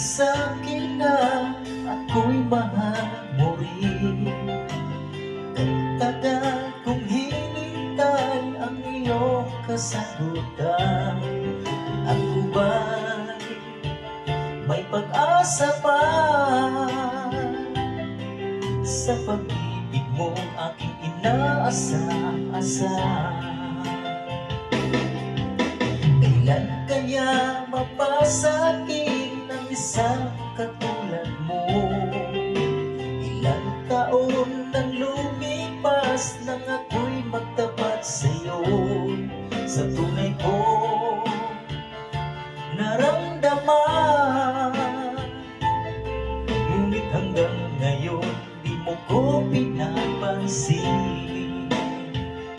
sa'kin na ako'y mahal mo rin. Tagal kong hinintay ang iyong kasagutan. Ako ba'y may pag-asa pa sa pag-ibig mo aking inaasa-asa? Kailan kaya mapasa'kin ang isang katulad mo? Ilang taon nang lumipas nang ako'y magtapat sa'yo. Sa tunay kong naramdaman, ngunit hanggang ngayon di mo ko pinapansin.